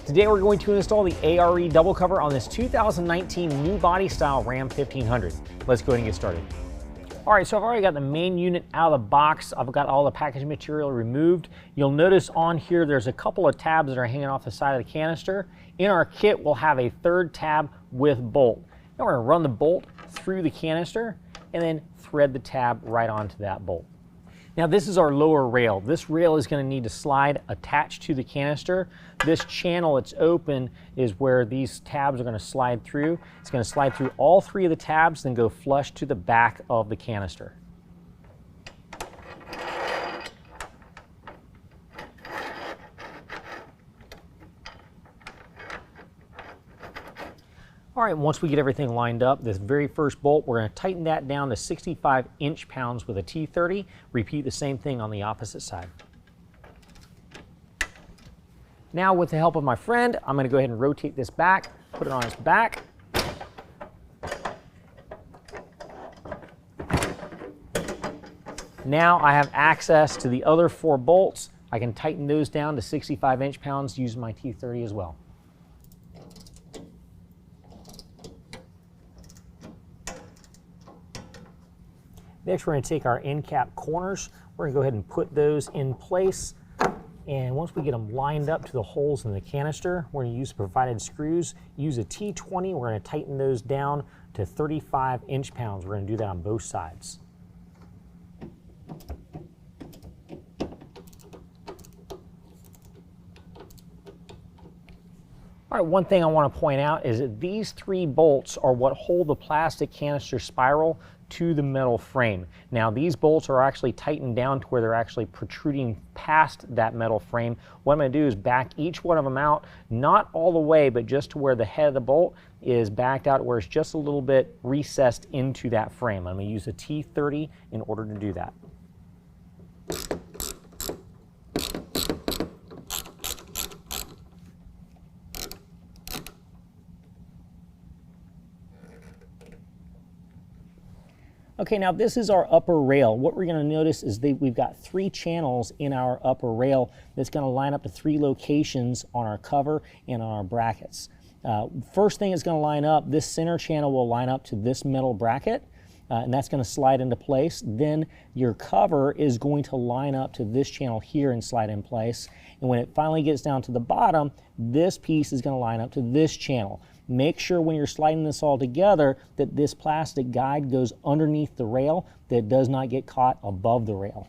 Today we're going to install the A.R.E. double cover on this 2019 new body style Ram 1500. Let's go ahead and get started. All right, so I've already got the main unit out of the box. I've got all the packaging material removed. You'll notice on here there's a couple of tabs that are hanging off the side of the canister. In our kit, we'll have a third tab with bolt. Now we're gonna run the bolt through the canister and then thread the tab right onto that bolt. Now this is our lower rail. This rail is going to need to slide attached to the canister. This channel that's open is where these tabs are going to slide through. It's going to slide through all three of the tabs, then go flush to the back of the canister. All right, once we get everything lined up, this very first bolt, we're going to tighten that down to 65 inch-pounds with a T30. Repeat the same thing on the opposite side. Now, with the help of my friend, I'm going to go ahead and rotate this back, put it on its back. Now I have access to the other four bolts. I can tighten those down to 65 inch-pounds using my T30 as well. Next, we're going to take our end cap corners. We're going to go ahead and put those in place. And once we get them lined up to the holes in the canister, we're going to use provided screws. Use a T20. We're going to tighten those down to 35 inch-pounds. We're going to do that on both sides. All right, one thing I want to point out is that these three bolts are what hold the plastic canister spiral to the metal frame. Now these bolts are actually tightened down to where they're actually protruding past that metal frame. What I'm going to do is back each one of them out, not all the way, but just to where the head of the bolt is backed out, where it's just a little bit recessed into that frame. I'm going to use a T30 in order to do that. Okay, now this is our upper rail. What we're going to notice is that we've got three channels in our upper rail that's going to line up to three locations on our cover and on our brackets. First thing is going to line up, this center channel will line up to this metal bracket, and that's going to slide into place. Then your cover is going to line up to this channel here and slide in place. And when it finally gets down to the bottom, this piece is going to line up to this channel. Make sure when you're sliding this all together that this plastic guide goes underneath the rail, that it does not get caught above the rail.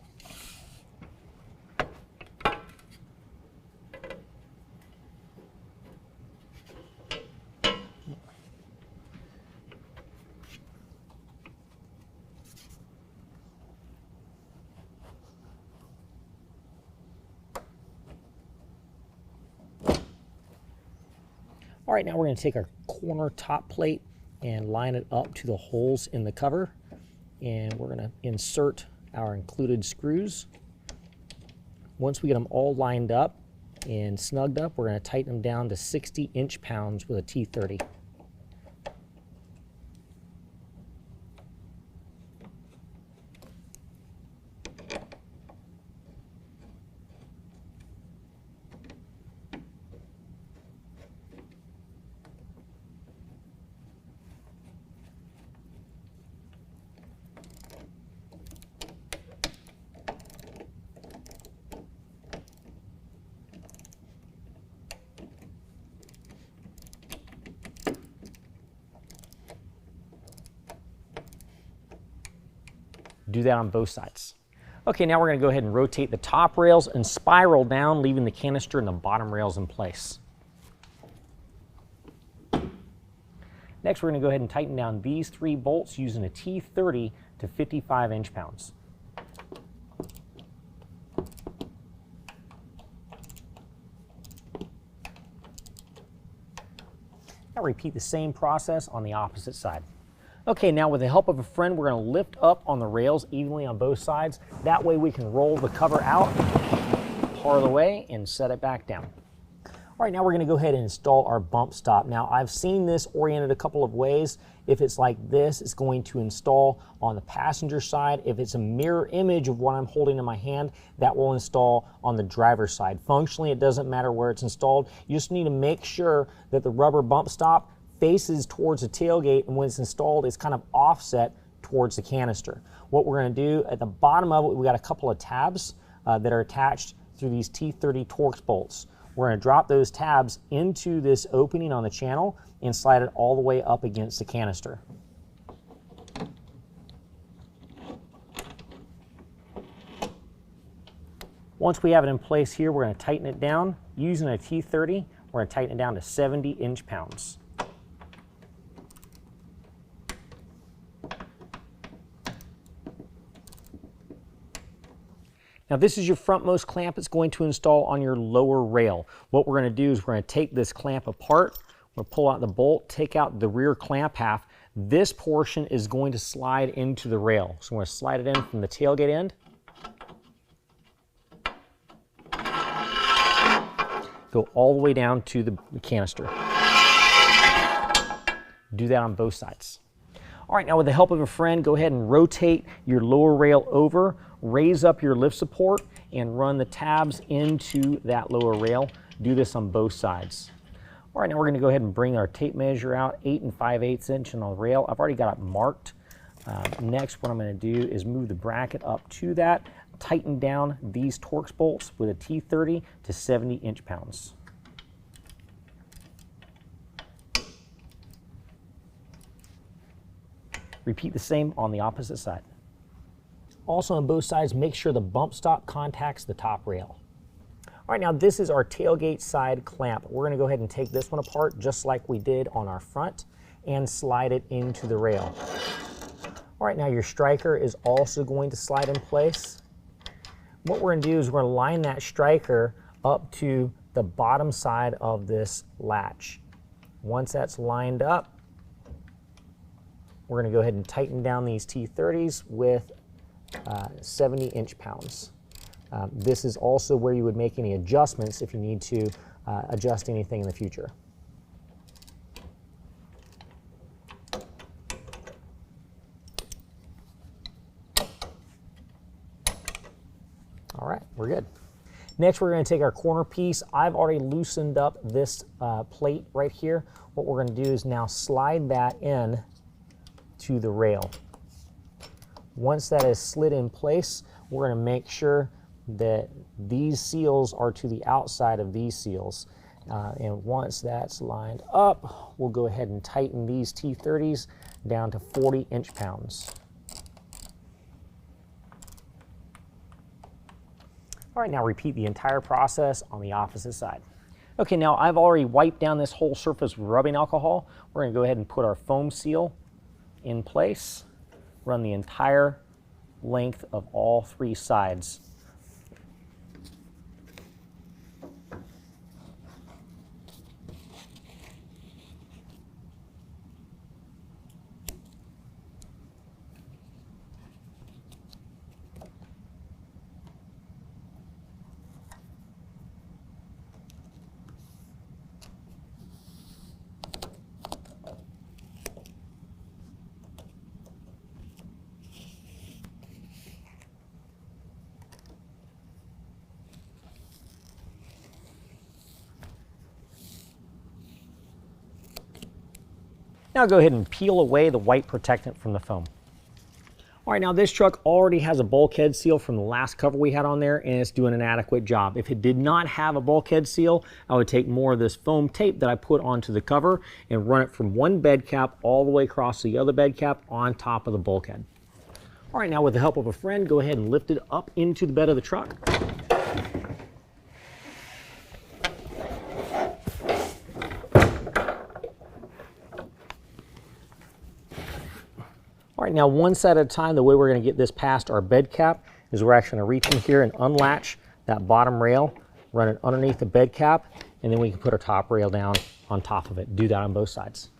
All right, now we're going to take our corner top plate and line it up to the holes in the cover. And we're going to insert our included screws. Once we get them all lined up and snugged up, we're going to tighten them down to 60 inch-pounds with a T30. Do that on both sides. Okay, now we're going to go ahead and rotate the top rails and spiral down, leaving the canister and the bottom rails in place. Next, we're going to go ahead and tighten down these three bolts using a T30 to 55 inch-pounds. Now repeat the same process on the opposite side. Okay, now with the help of a friend, we're going to lift up on the rails evenly on both sides. That way we can roll the cover out part of the way and set it back down. All right, now we're going to go ahead and install our bump stop. Now, I've seen this oriented a couple of ways. If it's like this, it's going to install on the passenger side. If it's a mirror image of what I'm holding in my hand, that will install on the driver's side. Functionally, it doesn't matter where it's installed. You just need to make sure that the rubber bump stop faces towards the tailgate, and when it's installed, it's kind of offset towards the canister. What we're going to do at the bottom of it, we've got a couple of tabs that are attached through these T30 Torx bolts. We're going to drop those tabs into this opening on the channel and slide it all the way up against the canister. Once we have it in place here, we're going to tighten it down. Using a T30, we're going to tighten it down to 70 inch-pounds. Now this is your frontmost clamp it's going to install on your lower rail. What we're going to do is we're going to take this clamp apart, we'll pull out the bolt, take out the rear clamp half. This portion is going to slide into the rail. So we're going to slide it in from the tailgate end. Go all the way down to the canister. Do that on both sides. All right, now with the help of a friend, go ahead and rotate your lower rail over, raise up your lift support, and run the tabs into that lower rail. Do this on both sides. All right, now we're going to go ahead and bring our tape measure out, 8 5/8 inch on the rail. I've already got it marked. Next, what I'm going to do is move the bracket up to that, tighten down these Torx bolts with a T30 to 70 inch-pounds. Repeat the same on the opposite side. Also on both sides, make sure the bump stop contacts the top rail. All right, now this is our tailgate side clamp. We're gonna go ahead and take this one apart just like we did on our front and slide it into the rail. All right, now your striker is also going to slide in place. What we're gonna do is we're gonna line that striker up to the bottom side of this latch. Once that's lined up, we're going to go ahead and tighten down these T30s with 70 inch-pounds. This is also where you would make any adjustments if you need to adjust anything in the future. All right, we're good. Next, we're going to take our corner piece. I've already loosened up this plate right here. What we're going to do is now slide that in to the rail. Once that is slid in place, we're going to make sure that these seals are to the outside of these seals. And once that's lined up, we'll go ahead and tighten these T30s down to 40 inch-pounds. All right, now repeat the entire process on the opposite side. Okay, now I've already wiped down this whole surface with rubbing alcohol. We're going to go ahead and put our foam seal in place, run the entire length of all three sides. Now go ahead and peel away the white protectant from the foam. All right, now this truck already has a bulkhead seal from the last cover we had on there, and it's doing an adequate job. If it did not have a bulkhead seal, I would take more of this foam tape that I put onto the cover and run it from one bed cap all the way across the other bed cap on top of the bulkhead. All right, now with the help of a friend, go ahead and lift it up into the bed of the truck. All right, now one side at a time, the way we're going to get this past our bed cap is we're actually going to reach in here and unlatch that bottom rail, run it underneath the bed cap, and then we can put our top rail down on top of it. Do that on both sides.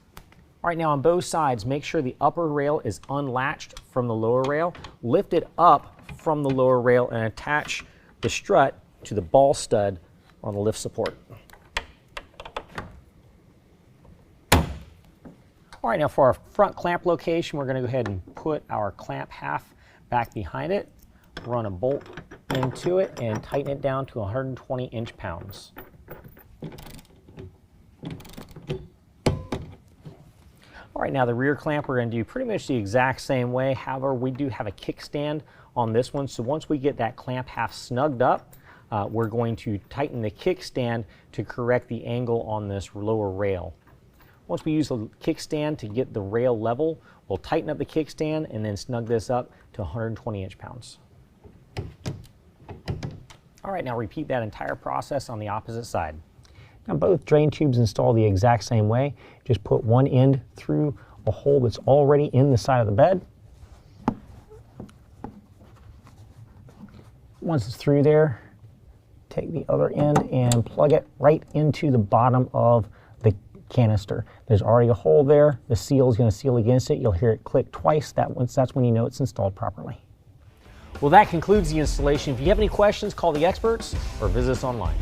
All right, now on both sides, make sure the upper rail is unlatched from the lower rail. Lift it up from the lower rail and attach the strut to the ball stud on the lift support. All right, now for our front clamp location, we're going to go ahead and put our clamp half back behind it, run a bolt into it, and tighten it down to 120 inch-pounds. All right, now the rear clamp we're going to do pretty much the exact same way. However, we do have a kickstand on this one, so once we get that clamp half snugged up, we're going to tighten the kickstand to correct the angle on this lower rail. Once we use the kickstand to get the rail level, we'll tighten up the kickstand and then snug this up to 120 inch-pounds. All right, now repeat that entire process on the opposite side. Now both drain tubes install the exact same way. Just put one end through a hole that's already in the side of the bed. Once it's through there, take the other end and plug it right into the bottom of the canister. There's already a hole there. The seal is going to seal against it. You'll hear it click twice. That's when you know it's installed properly. Well, that concludes the installation. If you have any questions, call the experts or visit us online.